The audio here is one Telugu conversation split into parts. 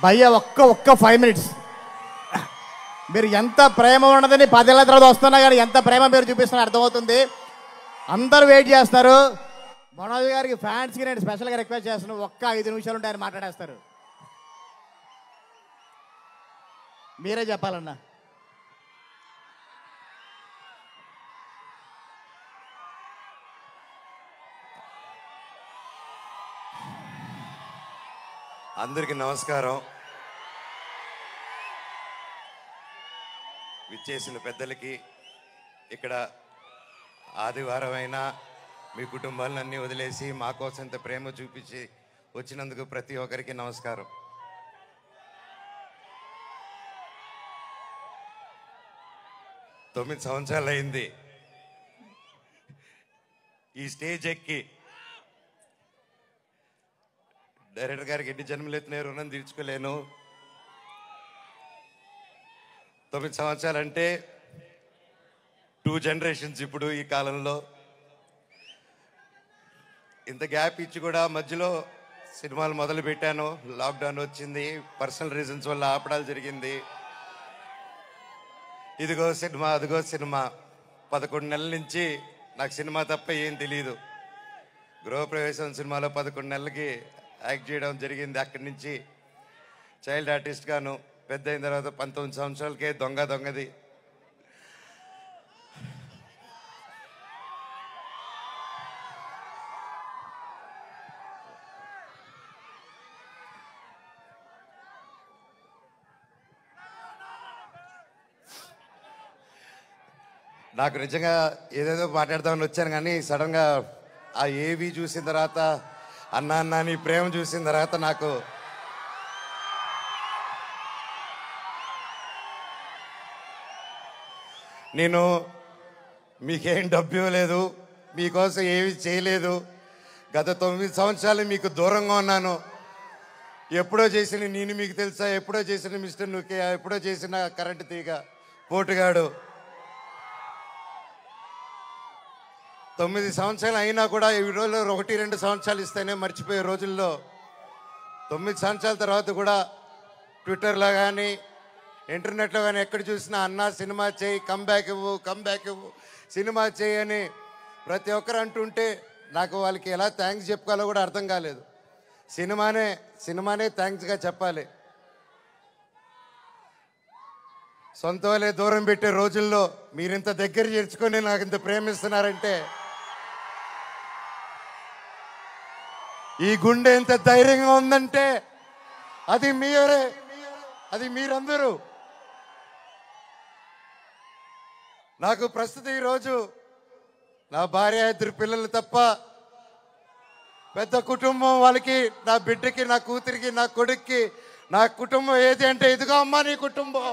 భయ్య ఒక్క 5 minutes. మీరు ఎంత ప్రేమ ఉన్నదని 10 ఏళ్ళ తర్వాత వస్తున్నా కానీ ఎంత ప్రేమ మీరు చూపిస్తున్నా అర్థమవుతుంది. అందరూ వెయిట్ చేస్తారు. మనోజ్ గారికి ఫ్యాన్స్కి నేను స్పెషల్గా రిక్వెస్ట్ చేస్తున్నాను, ఒక్క 5 నిమిషాలు ఉంటే ఆయన మాట్లాడేస్తారు. మీరే చెప్పాలన్నా. అందరికీ నమస్కారం. విచ్చేసిన పెద్దలకి, ఇక్కడ ఆదివారం అయినా మీ కుటుంబాలన్నీ వదిలేసి మా కోసం ఇంత ప్రేమ చూపించి వచ్చినందుకు ప్రతి ఒక్కరికి నమస్కారం. తొమ్మిది సంవత్సరాలు అయింది ఈ స్టేజ్ ఎక్కి. డైరెక్టర్ గారికి ఎన్ని జన్మలెత్తిన రుణం తీర్చుకోలేను. 9 సంవత్సరాలు అంటే 2 generations ఇప్పుడు ఈ కాలంలో. ఇంత గ్యాప్ ఇచ్చి కూడా మధ్యలో సినిమాలు మొదలు పెట్టాను. లాక్డౌన్ వచ్చింది, పర్సనల్ రీజన్స్ వల్ల ఆపడాలు జరిగింది. ఇదిగో సినిమా, అదిగో సినిమా. 11 నెలల నుంచి నాకు సినిమా తప్ప ఏం తెలియదు. గృహప్రవేశం సినిమాలో 11 నెలలకి యాక్ట్ చేయడం జరిగింది. అక్కడి నుంచి చైల్డ్ ఆర్టిస్ట్గాను, పెద్ద అయిన తర్వాత 19 సంవత్సరాలకే దొంగది. నాకు నిజంగా ఏదేదో మాట్లాడదామని వచ్చాను, కానీ సడన్గా ఆ ఏవి చూసిన తర్వాత, అన్నా నీ ప్రేమ చూసిన తర్వాత నాకు నేను మీకేం డబ్బు ఇవ్వలేదు, మీకోసం ఏమి చేయలేదు. గత 9 సంవత్సరాలు మీకు దూరంగా ఉన్నాను. ఎప్పుడో చేసిన నేను మీకు తెలుసా, ఎప్పుడో చేసిన మిస్టర్ నుకే, ఎప్పుడో చేసిన కరెంటు తీగ పోటుగాడు. 9 సంవత్సరాలు అయినా కూడా ఈ రోజుల్లో 1-2 సంవత్సరాలు ఇస్తేనే మర్చిపోయే రోజుల్లో 9 సంవత్సరాల తర్వాత కూడా ట్విట్టర్లో కానీ ఇంటర్నెట్లో కానీ ఎక్కడ చూసినా అన్నా సినిమా చేయి, కమ్బ్యాక్ ఇవ్వు, సినిమా చేయి అని ప్రతి ఒక్కరు అంటుంటే నాకు వాళ్ళకి ఎలా థ్యాంక్స్ చెప్పుకోవాలో కూడా అర్థం కాలేదు. సినిమానే థ్యాంక్స్గా చెప్పాలి. సొంత వాళ్ళే దూరం పెట్టే రోజుల్లో మీరింత దగ్గర చేర్చుకొని నాకు ఇంత ప్రేమిస్తున్నారంటే, ఈ గుండె ఎంత ధైర్యంగా ఉందంటే అది మీరే, అది మీరందరూ. నాకు ప్రస్తుతం ఈరోజు నా భార్య, 2 పిల్లలు తప్ప పెద్ద కుటుంబం. వాళ్ళకి, నా బిడ్డకి, నా కూతురికి, నా కొడుక్కి నా కుటుంబం ఏది అంటే ఇదిగో అమ్మా నీ కుటుంబం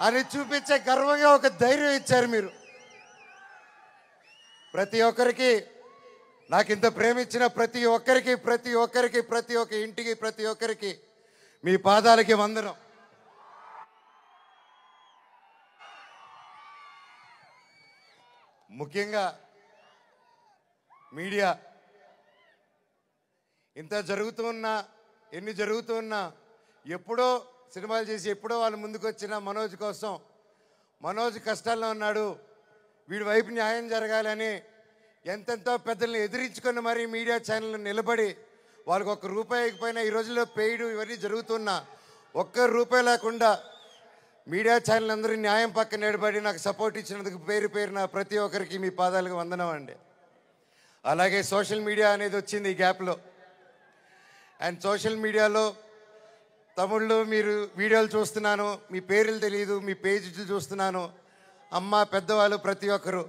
అని చూపించే గర్వంగా ఒక ధైర్యం ఇచ్చారు మీరు. ప్రతి ఒక్కరికి, నాకు ఇంత ప్రేమించిన ప్రతి ఒక్క ఇంటికి, ప్రతి ఒక్కరికి మీ పాదాలకి వందనం. ముఖ్యంగా మీడియా, ఇంత జరుగుతున్నా, ఎన్ని జరుగుతున్నా, ఎప్పుడో సినిమాలు చేసి ఎప్పుడో వాళ్ళు ముందుకు వచ్చిన మనోజ్ కోసం, మనోజ్ కష్టాల్లో ఉన్నాడు, వీడి వైపు న్యాయం జరగాలని ఎంతెంతో పెద్దల్ని ఎదిరించుకొని మరీ మీడియా ఛానల్ నిలబడి వాళ్ళకి ₹1 ఇకపోయినా ఈ రోజుల్లో పెయిడ్ ఇవన్నీ జరుగుతున్నా ₹1 లేకుండా మీడియా ఛానల్ అందరూ న్యాయం పక్కన నిలబడి నాకు సపోర్ట్ ఇచ్చినందుకు పేరున ప్రతి ఒక్కరికి మీ పాదాలకు వందనం అండి. అలాగే సోషల్ మీడియా అనేది వచ్చింది ఈ గ్యాప్లో. అండ్ సోషల్ మీడియాలో తమిళ్లో మీరు వీడియోలు చూస్తున్నాను, మీ పేర్లు తెలియదు, మీ పేజీలు చూస్తున్నాను. అమ్మ, పెద్దవాళ్ళు ప్రతి ఒక్కరు,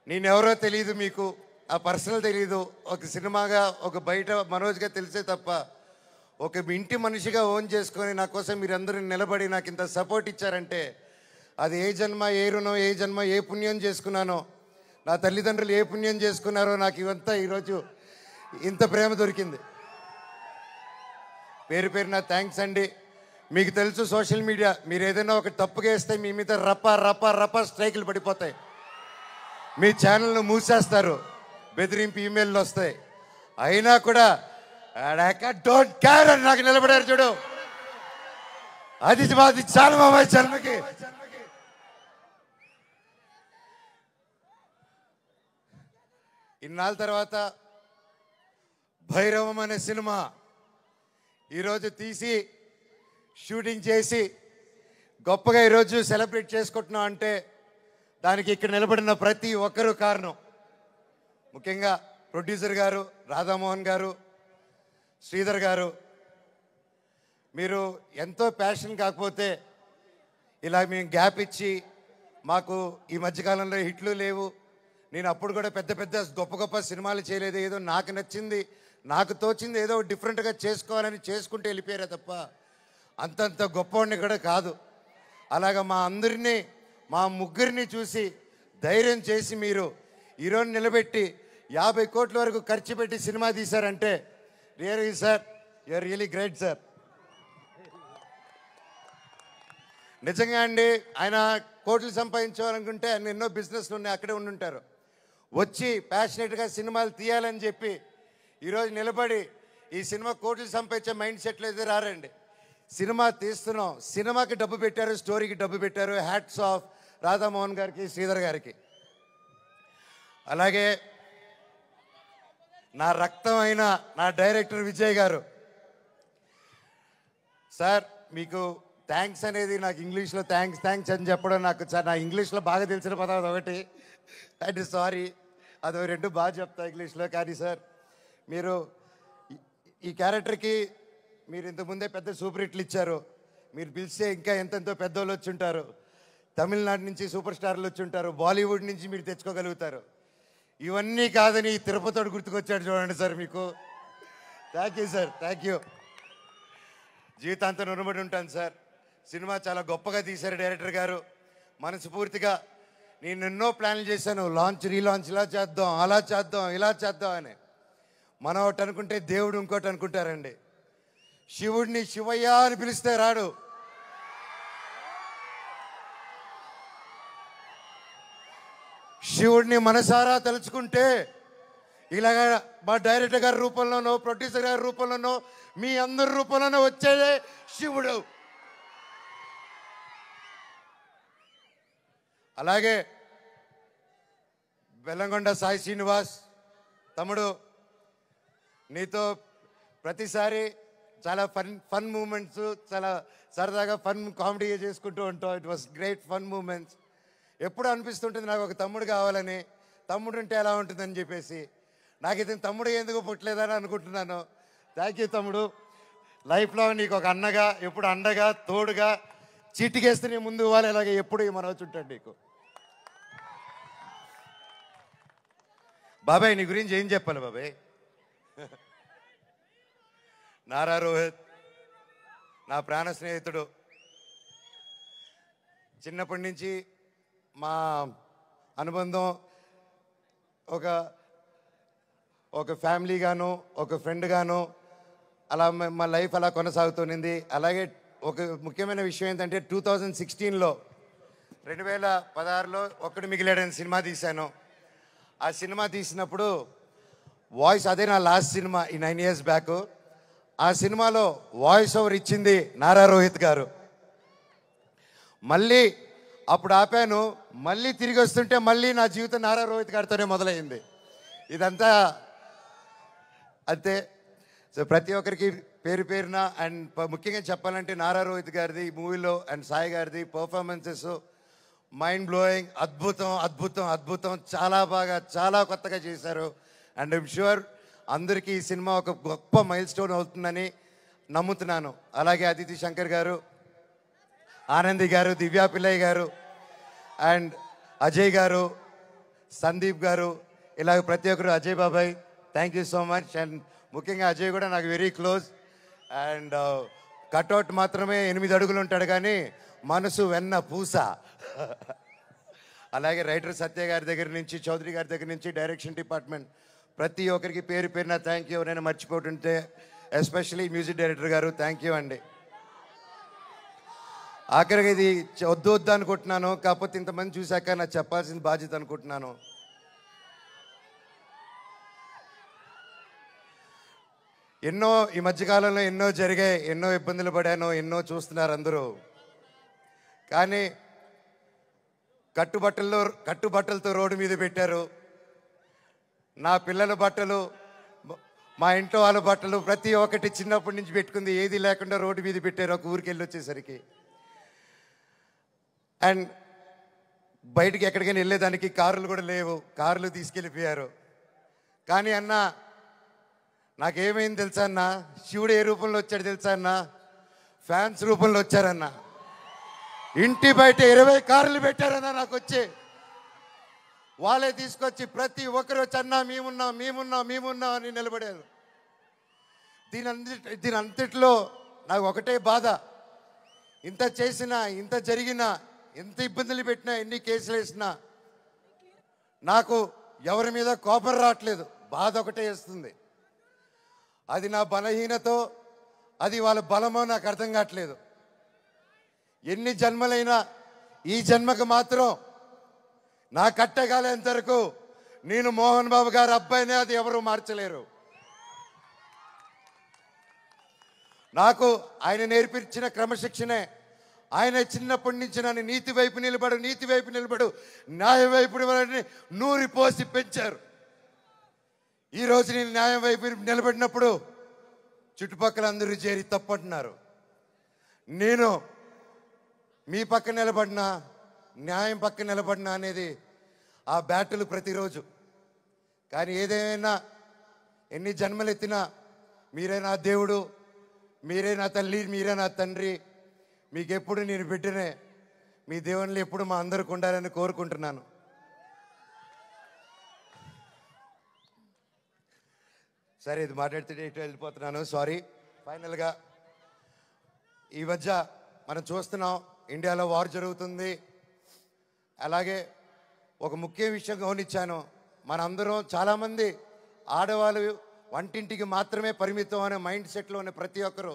నేనెవరో తెలియదు, మీకు ఆ పర్సనల్ తెలియదు. ఒక సినిమాగా, ఒక బయట మనోజ్గా తెలిసే తప్ప ఒక ఇంటి మనిషిగా ఓన్ చేసుకొని నా కోసం మీరందరూ నిలబడి నాకు ఇంత సపోర్ట్ ఇచ్చారంటే అది ఏ జన్మ, ఏ రుణం, ఏ జన్మ, ఏ పుణ్యం చేసుకున్నానో, నా తల్లిదండ్రులు ఏ పుణ్యం చేసుకున్నారో నాకు ఇవంతా ఈరోజు ఇంత ప్రేమ దొరికింది. పేరున థ్యాంక్స్ అండి. మీకు తెలుసు సోషల్ మీడియా, మీరు ఏదైనా ఒక తప్పుగా వేస్తే మీ మీద రప్ప స్ట్రైకులు పడిపోతాయి, మీ ఛానల్ను మూసేస్తారు, బెదిరింపు ఈమెయిల్లు వస్తాయి. అయినా కూడా డోంట్ కేర్ అని నాకు నిలబడారు చూడు. అది మాది చాలా బాబాయ్ జన్మకి. ఇన్నాళ్ళ తర్వాత భైరవం అనే సినిమా ఈరోజు తీసి షూటింగ్ చేసి గొప్పగా ఈరోజు సెలబ్రేట్ చేసుకుంటున్నాం అంటే దానికి ఇక్కడ నిలబడిన ప్రతి ఒక్కరూ కారణం. ముఖ్యంగా ప్రొడ్యూసర్ గారు, రాధామోహన్ గారు, శ్రీధర్ గారు. మీరు ఎంతో ప్యాషన్ కాకపోతే ఇలా మేము గ్యాప్ ఇచ్చి మాకు ఈ మధ్యకాలంలో హిట్లు లేవు, నేను అప్పుడు కూడా పెద్ద పెద్ద గొప్ప గొప్ప సినిమాలు చేయలేదు, ఏదో నాకు నచ్చింది నాకు తోచింది ఏదో డిఫరెంట్గా చేసుకోవాలని చేసుకుంటూ వెళ్ళిపోయారే తప్ప అంతంత గొప్పవాడిని కూడా కాదు. అలాగా మా అందరినీ మా ముగ్గురిని చూసి ధైర్యం చేసి మీరు ఈరోజు నిలబెట్టి 50 కోట్ల వరకు ఖర్చు పెట్టి సినిమా తీశారంటే really sir you are really great sir. నిజంగా అండి, ఆయన కోట్లు సంపాదించాలనుకుంటే ఆయన ఎన్నో బిజినెస్లు ఉన్నాయి, అక్కడే ఉండుంటారు. వచ్చి ప్యాషనెట్గా సినిమాలు తీయాలని చెప్పి ఈరోజు నిలబడి ఈ సినిమా కోట్లు సంపాదించే మైండ్ సెట్లు అయితే రారండి. సినిమా తీస్తున్నాం, సినిమాకి డబ్బు పెట్టారు, స్టోరీకి డబ్బు పెట్టారు. హ్యాట్స్ ఆఫ్ రాధామోహన్ గారికి, శ్రీధర్ గారికి. అలాగే నా రక్తం అయిన నా డైరెక్టర్ విజయ్ గారు. సార్ మీకు థ్యాంక్స్ అనేది నాకు ఇంగ్లీష్లో థ్యాంక్స్ అని చెప్పడం నాకు నా ఇంగ్లీష్లో బాగా తెలిసిన పదం ఒకటి, అంటే సారీ, అదో 2 బాగా చెప్తా ఇంగ్లీష్లో. కానీ సార్ మీరు ఈ క్యారెక్టర్కి మీరు ఇంతకుముందే పెద్ద సూపర్ హిట్లు ఇచ్చారు, మీరు పిలిస్తే ఇంకా ఎంతెంతో పెద్దోళ్ళు వచ్చి ఉంటారు, తమిళనాడు నుంచి సూపర్ స్టార్లు వచ్చి ఉంటారు, బాలీవుడ్ నుంచి మీరు తెచ్చుకోగలుగుతారు. ఇవన్నీ కాదని తిరుపతితో గుర్తుకొచ్చాడు చూడండి సార్ మీకు. Thank you sir, thank you. జీవితాంతం రుణపడి ఉంటాను సార్. సినిమా చాలా గొప్పగా తీశారు డైరెక్టర్ గారు. మనస్ఫూర్తిగా నేను ఎన్నో ప్లాన్లు చేశాను, లాంచ్ రీలాంచ్ ఇలా చేద్దాం, అలా చేద్దాం, ఇలా చేద్దాం అని. మనం ఒకటి అనుకుంటే దేవుడు ఇంకోటి అనుకుంటారండి. శివుడిని శివయ్య అని పిలిస్తే రాడు, శివుడిని మనసారా తలుచుకుంటే ఇలాగా మా డైరెక్టర్ గారి రూపంలోనో, ప్రొడ్యూసర్ గారి రూపంలోనో, మీ అందరి రూపంలోనో వచ్చేదే శివుడు. అలాగే బెల్లంకొండ సాయి శ్రీనివాస్ తమ్ముడు, నీతో ప్రతిసారి చాలా ఫన్ మూమెంట్స్, చాలా సరదాగా ఫన్ కామెడీ చేసుకుంటూ ఉంటాం. It was great fun moments. ఎప్పుడు అనిపిస్తుంటుంది నాకు ఒక తమ్ముడు కావాలని, తమ్ముడు ఉంటే ఎలా ఉంటుందని చెప్పేసి. నాకు ఇతను తమ్ముడు ఎందుకు పుట్టలేదని అనుకుంటున్నాను. థ్యాంక్ యూ తమ్ముడు. లైఫ్లో నీకు ఒక అన్నగా, ఎప్పుడు అండగా, తోడుగా, చీటికేస్తే నీ ముందు ఇవ్వాలి, ఇలాగే ఎప్పుడు ఈ మనవచ్చు ఉంటాడు నీకు. బాబాయ్ నీ గురించి ఏం చెప్పాలి బాబాయ్? నారా రోహిత్ నా ప్రాణ స్నేహితుడు. చిన్నప్పటి నుంచి మా అనుబంధం ఒక ఫ్యామిలీగాను, ఒక ఫ్రెండ్గాను అలా మా లైఫ్ అలా కొనసాగుతుంది. అలాగే ఒక ముఖ్యమైన విషయం ఏంటంటే 2016లో 2016లో ఒక్కడు మిగిలాడని సినిమా తీశాను. ఆ సినిమా తీసినప్పుడు వాయిస్, అదే నా లాస్ట్ సినిమా ఈ 9 years బ్యాక్. ఆ సినిమాలో వాయిస్ ఓవర్ ఇచ్చింది నారా రోహిత్ గారు. మళ్ళీ అప్పుడు ఆపాను, మళ్ళీ తిరిగి వస్తుంటే మళ్ళీ నా జీవితం నారా రోహిత్ గారితోనే మొదలైంది. ఇదంతా అంతే. సో ప్రతి ఒక్కరికి పేరు పేరున అండ్ ముఖ్యంగా చెప్పాలంటే నారా రోహిత్ గారిది మూవీలో అండ్ సాయి గారిది పర్ఫార్మెన్సెస్ మైండ్ బ్లోయింగ్, అద్భుతం అద్భుతం అద్భుతం. చాలా బాగా, చాలా కొత్తగా చేశారు. అండ్ ఐమ్ షూర్ అందరికీ ఈ సినిమా ఒక గొప్ప మైల్ స్టోన్ అవుతుందని నమ్ముతున్నాను. అలాగే అదితి శంకర్ గారు, ఆనంది గారు, దివ్యా పిల్లయ్య గారు అండ్ అజయ్ గారు, సందీప్ గారు, ఇలాగ ప్రతి ఒక్కరు, అజయ్ బాబాయ్ thank you so much. And ముఖ్యంగా అజయ్ కూడా నాకు వెరీ క్లోజ్. అండ్ కట్అవుట్ మాత్రమే 8 అడుగులు ఉంటాడు కానీ మనసు వెన్న పూస. అలాగే రైటర్ సత్య గారి దగ్గర నుంచి, చౌదరి గారి దగ్గర నుంచి, డైరెక్షన్ డిపార్ట్మెంట్ ప్రతి ఒక్కరికి పేరు పేరున థ్యాంక్ యూ. ఎవరైనా మర్చిపోతుంటే ఎస్పెషలీ మ్యూజిక్ డైరెక్టర్ గారు థ్యాంక్ యూ అండి. ఆఖరికి ఇది వద్దు అనుకుంటున్నాను, కాకపోతే ఇంతమంది చూశాక నాకు చెప్పాల్సిన బాధ్యత అనుకుంటున్నాను. ఎన్నో ఈ మధ్యకాలంలో ఎన్నో జరిగాయి, ఎన్నో ఇబ్బందులు పడాను, ఎన్నో చూస్తున్నారు అందరూ. కానీ కట్టుబట్టలతో రోడ్డు మీద పెట్టారు. నా పిల్లల బట్టలు, మా ఇంట్లో వాళ్ళ బట్టలు ప్రతి ఒక్కటి చిన్నప్పటి నుంచి పెట్టుకుంది ఏది లేకుండా రోడ్డు మీద పెట్టారు ఒక ఊరికి వెళ్ళి వచ్చేసరికి. అండ్ బయటికి ఎక్కడికైనా వెళ్ళేదానికి కార్లు కూడా లేవు, కార్లు తీసుకెళ్ళిపోయారు. కానీ అన్న నాకేమైంది తెలుసా అన్న, శివుడు ఏ రూపంలో వచ్చాడు తెలుసా అన్న, ఫ్యాన్స్ రూపంలో వచ్చారన్న. ఇంటి బయట 20 కార్లు పెట్టారన్న నాకు వచ్చి. వాళ్ళే తీసుకొచ్చి ప్రతి ఒక్కరు వచ్చి అన్న మేమున్నాం అని నిలబడారు. దీని అంతట్లో నాకు ఒకటే బాధ, ఇంత చేసినా, ఇంత జరిగినా, ఎంత ఇబ్బందులు పెట్టినా, ఎన్ని కేసులు వేసినా నాకు ఎవరి మీద కోపం రావట్లేదు, బాధ ఒకటే వేస్తుంది. అది నా బలహీనతో, అది వాళ్ళ బలమో నాకు అర్థం కావట్లేదు. ఎన్ని జన్మలైనా ఈ జన్మకు మాత్రం నా కట్టగాలేంత వరకు నేను మోహన్ బాబు గారి అబ్బాయినే, అది ఎవరు మార్చలేరు. నాకు ఆయన నేర్పించిన క్రమశిక్షణే, ఆయన చిన్నప్పటి నుంచి నన్ను నీతి వైపు నిలబడు, న్యాయం వైపు నూరి పోసి పెంచారు. ఈరోజు నేను న్యాయం వైపు నిలబడినప్పుడు చుట్టుపక్కల అందరూ చేరి తప్పంటున్నారు. నేను మీ పక్క నిలబడినా, న్యాయం పక్క నిలబడినా అనేది ఆ బ్యాటిల్ ప్రతిరోజు. కానీ ఏదేమైనా, ఎన్ని జన్మలెత్తినా మీరే నా దేవుడు, మీరే నా తల్లి, మీరే నా తండ్రి. మీకు ఎప్పుడు నేను బిడ్డనే. మీ దేవుళ్ళు ఎప్పుడు మా అందరికి ఉండాలని కోరుకుంటున్నాను. సరే, ఇది మాట్లాడితే ఇటు వెళ్ళిపోతున్నాను, సారీ. ఫైనల్గా ఈ మధ్య మనం చూస్తున్నాం, ఇండియాలో వార్ జరుగుతుంది. అలాగే ఒక ముఖ్య విషయం గమనించాను, మనందరం చాలామంది ఆడవాళ్ళు వంటింటికి మాత్రమే పరిమితం అనే మైండ్ సెట్లో ఉన్న ప్రతి ఒక్కరు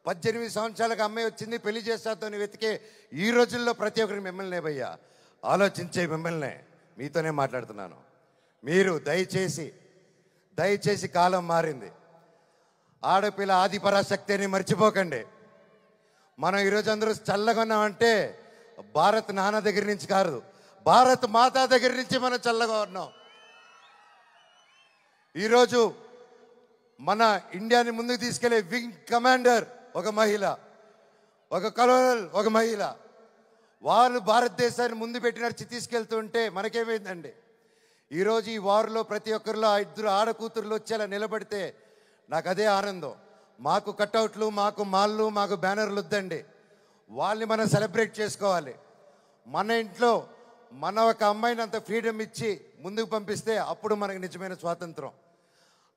18 సంవత్సరాలకు అమ్మాయి వచ్చింది పెళ్లి చేస్తాతోని వెతికే ఈ రోజుల్లో ప్రతి ఒక్కరికి మిమ్మల్ని భయ్యా ఆలోచించే మిమ్మల్ని మీతోనే మాట్లాడుతున్నాను. మీరు దయచేసి కాలం మారింది. ఆడపిల్ల ఆది పరాశక్తి అని మర్చిపోకండి. మనం ఈరోజు అందరూ చల్లగా ఉన్నామంటే భారత్ నాన్న దగ్గర నుంచి కాదు, భారత్ మాతా దగ్గర నుంచి మనం చల్లగా ఉన్నాం. ఈరోజు మన ఇండియాని ముందుకు తీసుకెళ్లే వింగ్ కమాండర్ ఒక మహిళ, ఒక కలోనల్ ఒక మహిళ. వాళ్ళు భారతదేశాన్ని ముందు పెట్టి నడిచి తీసుకెళ్తుంటే మనకేమైందండి? ఈరోజు ఈ వార్లో ప్రతి ఒక్కరిలో 2 ఆడకూతుర్లు వచ్చేలా నిలబడితే నాకు అదే ఆనందం. మాకు కట్అవుట్లు, మాకు మాళ్ళు, మాకు బ్యానర్లు వద్దండి. వాళ్ళని మనం సెలబ్రేట్ చేసుకోవాలి. మన ఇంట్లో మన ఒక అమ్మాయిని అంత ఫ్రీడమ్ ఇచ్చి ముందుకు పంపిస్తే అప్పుడు మనకు నిజమైన స్వాతంత్రం.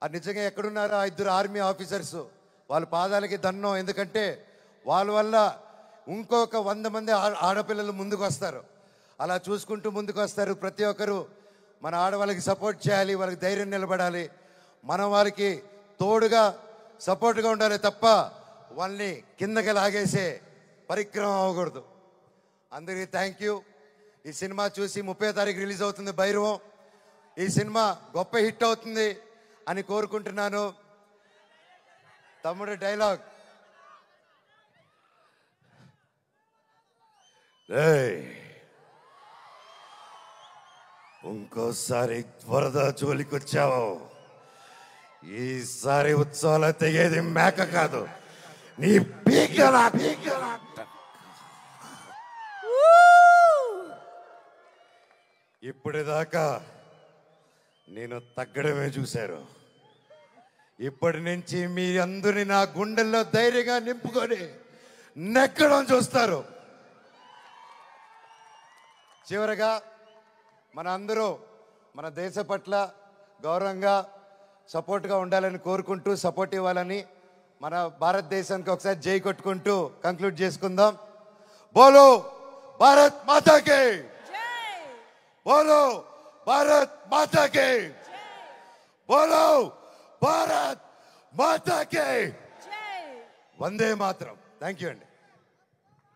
అది నిజంగా ఎక్కడున్నారో 2 ఆర్మీ ఆఫీసర్స్, వాళ్ళ పాదాలకి దండం. ఎందుకంటే వాళ్ళ వల్ల ఇంకొక 100 మంది ఆడపిల్లలు ముందుకు వస్తారు. అలా చూసుకుంటూ ముందుకు వస్తారు. ప్రతి ఒక్కరు మన ఆడవాళ్ళకి సపోర్ట్ చేయాలి, వాళ్ళకి ధైర్యం నిలబడాలి. మనం వాళ్ళకి తోడుగా సపోర్ట్గా ఉండాలి తప్ప వాళ్ళని కిందకి లాగేసే పరిక్రమం అవ్వకూడదు. అందరికీ థ్యాంక్ యూ. ఈ సినిమా చూసి 30వ తారీఖు రిలీజ్ అవుతుంది భైరవం. ఈ సినిమా గొప్ప హిట్ అవుతుంది అని కోరుకుంటున్నాను. తమ్ముడు డైలాగ్, ఇంకోసారి వరద జోలికొచ్చావు, ఈసారి ఉత్సవాలు తెగేది మేక కాదు, నీ పీక. ఇప్పటిదాకా నేను తగ్గడమే చూశారు. ఇప్పటి నుంచి మీ అందరినీ నా గుండెల్లో ధైర్యంగా నింపుకొని నెక్కడం చూస్తారు. చివరగా మన అందరూ మన దేశ పట్ల గౌరవంగా సపోర్ట్గా ఉండాలని కోరుకుంటూ, సపోర్ట్ ఇవ్వాలని, మన భారతదేశానికి ఒకసారి జై కొట్టుకుంటూ కంక్లూడ్ చేసుకుందాం. బోలో భారత్ మాతాకి, బోలో భారత్ మాతాకి, బోలో భారత్ మాతాకి, వందే మాతరం. థ్యాంక్ యూ అండి.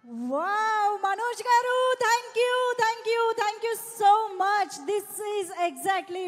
Wow, Manoj garu, thank you so much. This is exactly